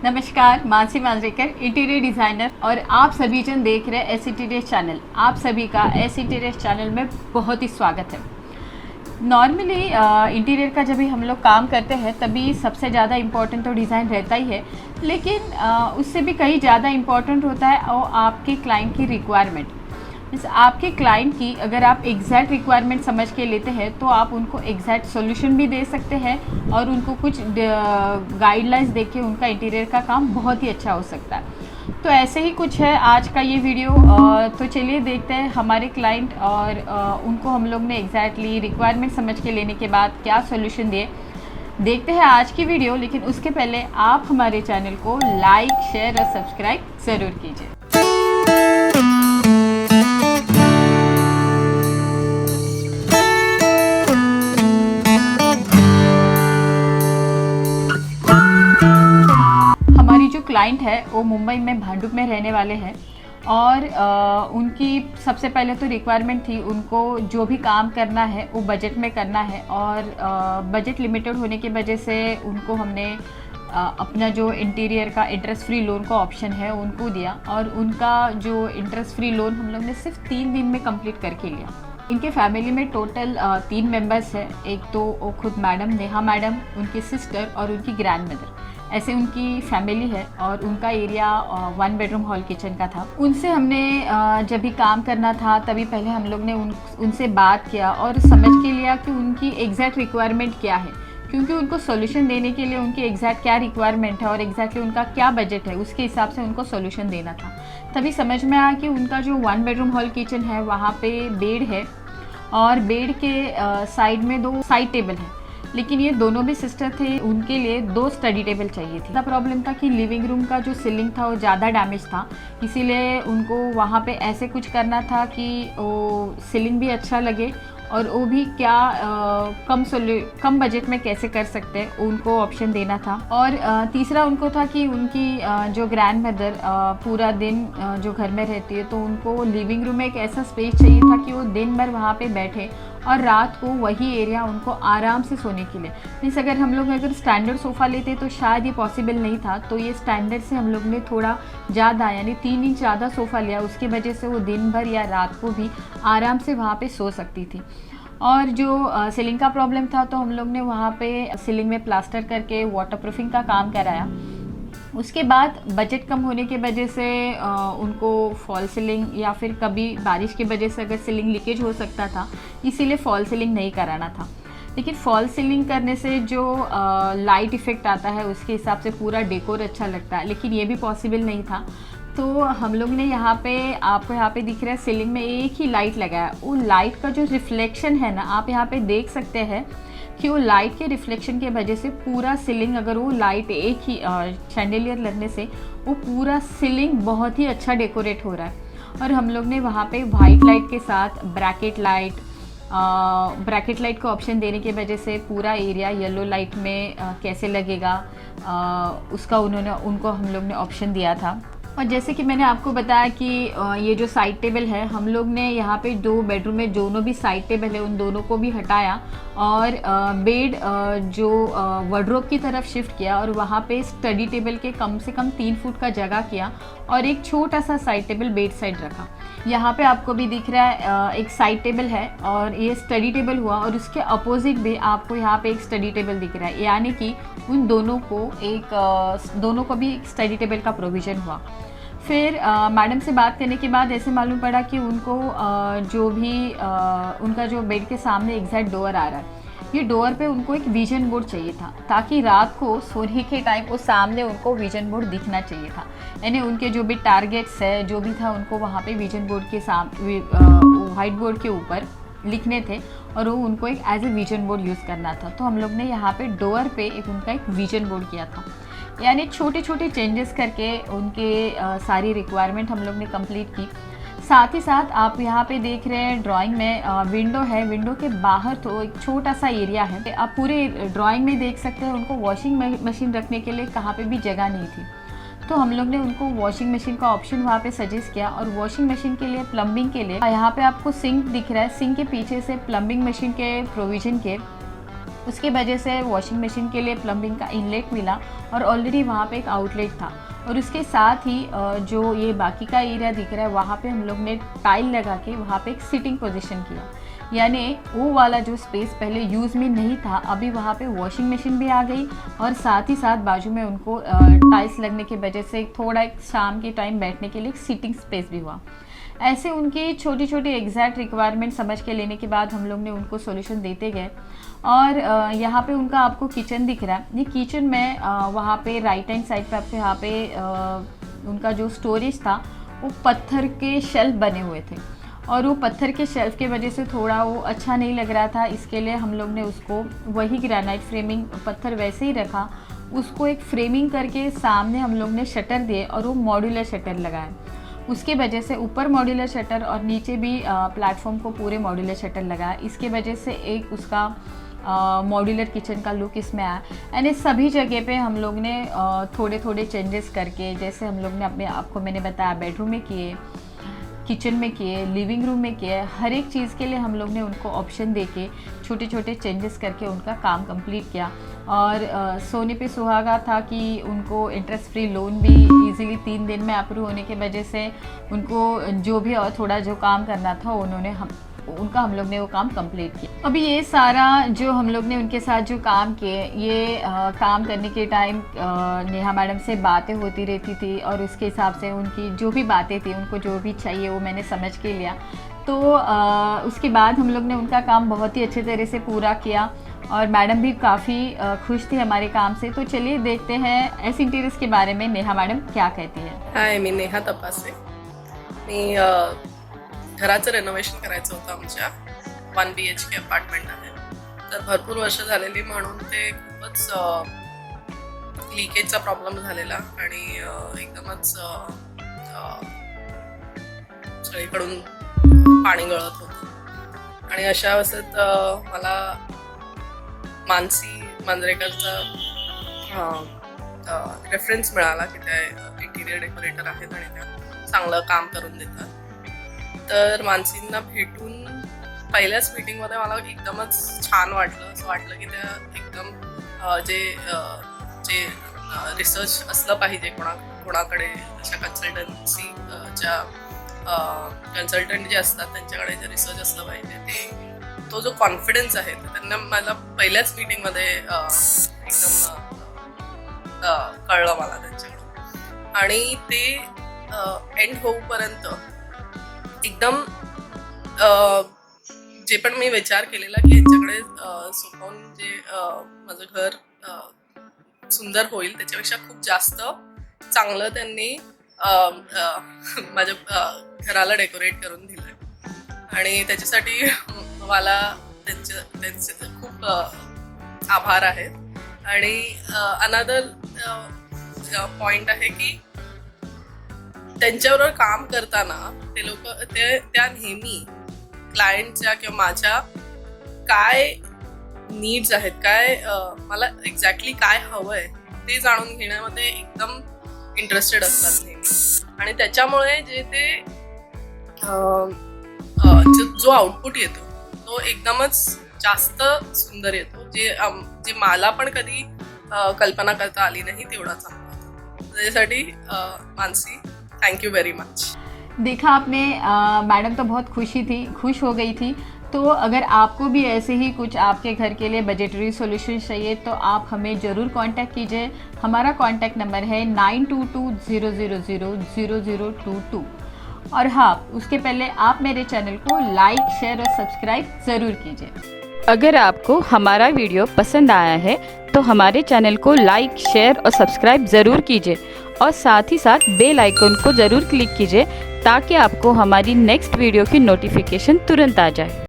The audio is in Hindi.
नमस्कार, मानसी मांजरेकर इंटीरियर डिज़ाइनर और आप सभी जन देख रहे हैं एस इंटीरियर चैनल। आप सभी का एस इंटीरियर चैनल में बहुत ही स्वागत है। नॉर्मली इंटीरियर का जब भी हम लोग काम करते हैं तभी सबसे ज़्यादा इम्पोर्टेंट तो डिज़ाइन रहता ही है, लेकिन उससे भी कहीं ज़्यादा इम्पोर्टेंट होता है और आपके क्लाइंट की रिक्वायरमेंट। आपके क्लाइंट की अगर आप एग्जैक्ट रिक्वायरमेंट समझ के लेते हैं तो आप उनको एग्जैक्ट सॉल्यूशन भी दे सकते हैं और उनको कुछ गाइडलाइंस दे के उनका इंटीरियर का काम बहुत ही अच्छा हो सकता है। तो ऐसे ही कुछ है आज का ये वीडियो। तो चलिए देखते हैं हमारे क्लाइंट और उनको हम लोग ने एग्जैक्टली रिक्वायरमेंट समझ के लेने के बाद क्या सॉल्यूशन दिए। देखते हैं आज की वीडियो, लेकिन उसके पहले आप हमारे चैनल को लाइक, शेयर और सब्सक्राइब ज़रूर कीजिए। क्लाइंट है वो मुंबई में भांडुप में रहने वाले हैं और उनकी सबसे पहले तो रिक्वायरमेंट थी, उनको जो भी काम करना है वो बजट में करना है और बजट लिमिटेड होने की वजह से उनको हमने अपना जो इंटीरियर का इंटरेस्ट फ्री लोन का ऑप्शन है उनको दिया और उनका जो इंटरेस्ट फ्री लोन हम लोग ने सिर्फ 3 दिन में कंप्लीट करके लिया। इनके फैमिली में टोटल 3 मेंबर्स हैं। एक तो वो खुद मैडम नेहा मैडम, उनकी सिस्टर और उनकी ग्रैंड मदर, ऐसे उनकी फैमिली है और उनका एरिया 1 बेडरूम हॉल किचन का था। उनसे हमने जब भी काम करना था तभी पहले हम लोग ने उनसे बात किया और समझ के लिया कि उनकी एग्जैक्ट रिक्वायरमेंट क्या है, क्योंकि उनको सॉल्यूशन देने के लिए उनकी एग्जैक्ट क्या रिक्वायरमेंट है और एग्जैक्टली उनका क्या बजट है उसके हिसाब से उनको सॉल्यूशन देना था। तभी समझ में आया कि उनका जो 1 बेडरूम हॉल किचन है वहाँ पे बेड है और बेड के साइड में 2 साइड टेबल है, लेकिन ये दोनों भी सिस्टर थे, उनके लिए 2 स्टडी टेबल चाहिए थी। प्रॉब्लम था कि लिविंग रूम का जो सीलिंग था वो ज़्यादा डैमेज था, इसीलिए उनको वहाँ पे ऐसे कुछ करना था कि वो सीलिंग भी अच्छा लगे और वो भी क्या कम बजट में कैसे कर सकते हैं उनको ऑप्शन देना था। और तीसरा उनको था कि उनकी जो ग्रैंड मदर पूरा दिन जो घर में रहती है तो उनको लिविंग रूम में एक ऐसा स्पेस चाहिए था कि वो दिन भर वहाँ पे बैठे और रात को वही एरिया उनको आराम से सोने के लिए। मीन्स अगर स्टैंडर्ड सोफ़ा लेते तो शायद ये पॉसिबल नहीं था, तो ये स्टैंडर्ड से हम लोग ने थोड़ा ज़्यादा यानी 3 इंच ज़्यादा सोफ़ा लिया, उसकी वजह से वो दिन भर या रात को भी आराम से वहाँ पे सो सकती थी। और जो सीलिंग का प्रॉब्लम था तो हम लोग ने वहाँ पे सीलिंग में प्लास्टर करके वाटरप्रूफिंग का काम कराया। उसके बाद बजट कम होने की वजह से उनको फॉल सीलिंग या फिर कभी बारिश की वजह से अगर सीलिंग लीकेज हो सकता था, इसीलिए फॉल सीलिंग नहीं कराना था। लेकिन फॉल सीलिंग करने से जो लाइट इफ़ेक्ट आता है उसके हिसाब से पूरा डेकोर अच्छा लगता है, लेकिन ये भी पॉसिबल नहीं था। तो हम लोग ने यहाँ पे आपको यहाँ पे दिख रहा है सीलिंग में एक ही लाइट लगाया। वो लाइट का जो रिफ्लेक्शन है ना, आप यहाँ पे देख सकते हैं कि वो लाइट के रिफ्लेक्शन की वजह से पूरा सीलिंग, अगर वो लाइट एक ही शैंडेलियर लगने से वो पूरा सीलिंग बहुत ही अच्छा डेकोरेट हो रहा है। और हम लोग ने वहाँ पे वाइट लाइट के साथ ब्रैकेट लाइट को ऑप्शन देने की वजह से पूरा एरिया येलो लाइट में कैसे लगेगा उसका उनको हम लोग ने ऑप्शन दिया था। और जैसे कि मैंने आपको बताया कि ये जो साइड टेबल है हम लोग ने यहाँ पे 2 बेडरूम में दोनों भी साइड टेबल है उन दोनों को भी हटाया और बेड जो वार्डरोब की तरफ शिफ्ट किया और वहाँ पे स्टडी टेबल के कम से कम 3 फुट का जगह किया और एक छोटा सा साइड टेबल बेड साइड रखा। यहाँ पे आपको भी दिख रहा है एक साइड टेबल है और ये स्टडी टेबल हुआ और उसके अपोजिट भी आपको यहाँ पे एक स्टडी टेबल दिख रहा है, यानी कि उन दोनों को भी एक स्टडी टेबल का प्रोविज़न हुआ। फिर मैडम से बात करने के बाद ऐसे मालूम पड़ा कि उनको उनका जो बेड के सामने एग्जैक्ट डोर आ रहा है, ये डोर पे उनको एक विजन बोर्ड चाहिए था ताकि रात को सोने के टाइम वो सामने उनको विजन बोर्ड दिखना चाहिए था। यानी उनके जो भी टारगेट्स है जो भी था उनको वहाँ पे विजन बोर्ड के सामने वाइट बोर्ड के ऊपर लिखने थे और वो उनको एक as a vision board use करना था। तो हम लोग ने यहाँ पे डोर पे उनका एक विजन बोर्ड किया था। यानी छोटे छोटे चेंजेस करके उनके सारी रिक्वायरमेंट हम लोग ने कंप्लीट की। साथ ही साथ आप यहाँ पे देख रहे हैं ड्राइंग में विंडो है, विंडो के बाहर तो एक छोटा सा एरिया है। आप पूरे ड्राइंग में देख सकते हैं उनको वॉशिंग मशीन रखने के लिए कहाँ पे भी जगह नहीं थी, तो हम लोग ने उनको वॉशिंग मशीन का ऑप्शन वहाँ पे सजेस्ट किया। और वॉशिंग मशीन के लिए, प्लम्बिंग के लिए यहाँ पे आपको सिंक दिख रहा है, सिंक के पीछे से प्लम्बिंग मशीन के प्रोविज़न के उसकी वजह से वॉशिंग मशीन के लिए प्लम्बिंग का इनलेट मिला और ऑलरेडी वहाँ पे एक आउटलेट था। और उसके साथ ही जो ये बाकी का एरिया दिख रहा है वहाँ पे हम लोग ने टाइल लगा के वहाँ पे एक सिटिंग पोजीशन किया, यानी वो वाला जो स्पेस पहले यूज़ में नहीं था अभी वहाँ पे वॉशिंग मशीन भी आ गई और साथ ही साथ बाजू में उनको टाइल्स लगने की वजह से थोड़ा एक शाम के टाइम बैठने के लिए एक सीटिंग स्पेस भी हुआ। ऐसे उनकी छोटी छोटी एग्जैक्ट रिक्वायरमेंट समझ के लेने के बाद हम लोग ने उनको सॉल्यूशन देते गए। और यहाँ पे उनका आपको किचन दिख रहा है, ये किचन में वहाँ पे राइट हैंड साइड पे आपको यहाँ पे उनका जो स्टोरेज था वो पत्थर के शेल्फ बने हुए थे और वो पत्थर के शेल्फ के वजह से थोड़ा वो अच्छा नहीं लग रहा था। इसके लिए हम लोग ने उसको वही ग्रेनाइट फ्रेमिंग पत्थर वैसे ही रखा, उसको एक फ्रेमिंग करके सामने हम लोग ने शटर दिए और वो मॉड्यूलर शटर लगाए। उसके वजह से ऊपर मॉड्यूलर शटर और नीचे भी प्लेटफॉर्म को पूरे मॉड्यूलर शटर लगाया। इसके वजह से एक उसका मॉड्यूलर किचन का लुक इसमें आया। यानी सभी जगह पे हम लोग ने थोड़े थोड़े चेंजेस करके, जैसे हम लोग ने अपने आपको मैंने बताया बेडरूम में किए, किचन में किए, लिविंग रूम में किए, हर एक चीज़ के लिए हम लोग ने उनको ऑप्शन दे के छोटे छोटे चेंजेस करके उनका काम कंप्लीट किया। और सोने पे सुहागा था कि उनको इंटरेस्ट फ्री लोन भी इजीली 3 दिन में अप्रूव होने की वजह से उनको जो भी और थोड़ा जो काम करना था उन्होंने हम लोग ने वो काम कंप्लीट किया। अभी ये सारा जो हम लोग ने उनके साथ जो काम किए, ये काम करने के टाइम नेहा मैडम से बातें होती रहती थी और उसके हिसाब से उनकी जो भी बातें थी, उनको जो भी चाहिए वो मैंने समझ के लिया। तो उसके बाद हम लोग ने उनका काम बहुत ही अच्छे तरह से पूरा किया और मैडम भी काफ़ी खुश थी हमारे काम से। तो चलिए देखते हैं एस इंटीरियर्स के बारे में नेहा मैडम क्या कहती है। हाय, मी नेहा तपासे। मी घराचं रेनोव्हेशन करायचं होतं आमच्या 1 BHK अपार्टमेंट आहे, तर भरपूर वर्ष झालेली म्हणून ते खूपच लिकेजचा प्रॉब्लेम झालेला आणि एकदमच सगळीकडून पाणी गळत होतं आणि अशा अवस्थेत मला मानसी मांजरेकरचा रेफरन्स मिळाला की त्या इंटिरियर डेकोरेटर आहेत आणि त्या चांगलं काम करून देतात। तर मानसींना भेटून पहिल्याच मीटिंगमध्ये मला एकदमच छान वाटलं। असं वाटलं की त्या एकदम जे रिसर्च असलं पाहिजे कोणाकडे, अशा कन्सल्टन्सीच्या कन्सल्टंट जे असतात त्यांच्याकडे जे रिसर्च असलं पाहिजे, ते तो जो कॉन्फिडन्स आहे तो त्यांना मला पहिल्याच मीटिंगमध्ये एकदम कळलं मला त्यांच्याकडून। आणि ते एंड होऊपर्यंत एकदम जे पण मी विचार केलेला की यांच्याकडे सोपवून जे माझं घर सुंदर होईल त्याच्यापेक्षा खूप जास्त चांगलं त्यांनी माझ्या घराला डेकोरेट करून दिलं आणि त्याच्यासाठी मला त्यांचे खूप आभार आहेत। आणि अनदर पॉइंट आहे की त्यांच्याबरोबर काम करताना ते लोक त्या नेहमी क्लायंटच्या किंवा माझ्या काय नीड्स आहेत, काय मला एक्झॅक्टली काय हवंय ते जाणून घेण्यामध्ये एकदम इंटरेस्टेड असतात नेहमी। आणि त्याच्यामुळे जे ते जो आउटपुट येतो तो एकदमच जास्त सुंदर येतो, जे मला पण कधी कल्पना करता आली नाही तेवढा चांगला। त्याच्यासाठी Mansi, thank you very much. देखा आपने, मैडम तो बहुत खुश हो गई थी। तो अगर आपको भी ऐसे ही कुछ आपके घर के लिए बजटरी सॉल्यूशन चाहिए तो आप हमें ज़रूर कांटेक्ट कीजिए। हमारा कांटेक्ट नंबर है 9220000022। और हाँ, उसके पहले आप मेरे चैनल को लाइक, शेयर और सब्सक्राइब ज़रूर कीजिए। अगर आपको हमारा वीडियो पसंद आया है तो हमारे चैनल को लाइक, शेयर और सब्सक्राइब ज़रूर कीजिए और साथ ही साथ बेल आइकन को ज़रूर क्लिक कीजिए ताकि आपको हमारी नेक्स्ट वीडियो की नोटिफिकेशन तुरंत आ जाए।